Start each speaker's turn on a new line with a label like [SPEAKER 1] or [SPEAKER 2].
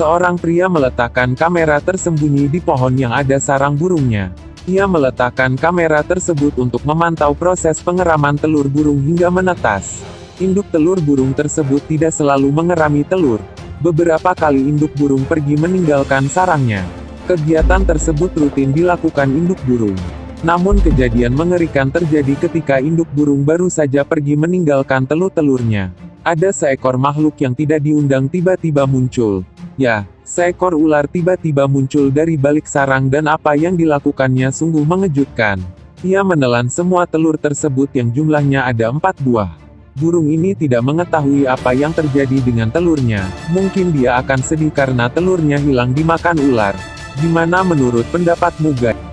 [SPEAKER 1] Seorang pria meletakkan kamera tersembunyi di pohon yang ada sarang burungnya. Ia meletakkan kamera tersebut untuk memantau proses pengeraman telur burung hingga menetas. Induk telur burung tersebut tidak selalu mengerami telur. Beberapa kali induk burung pergi meninggalkan sarangnya. Kegiatan tersebut rutin dilakukan induk burung. Namun kejadian mengerikan terjadi ketika induk burung baru saja pergi meninggalkan telur-telurnya. Ada seekor makhluk yang tidak diundang tiba-tiba muncul. Ya, seekor ular tiba-tiba muncul dari balik sarang dan apa yang dilakukannya sungguh mengejutkan. Ia menelan semua telur tersebut yang jumlahnya ada 4 buah. Burung ini tidak mengetahui apa yang terjadi dengan telurnya. Mungkin dia akan sedih karena telurnya hilang dimakan ular. Gimana menurut pendapatmu guys?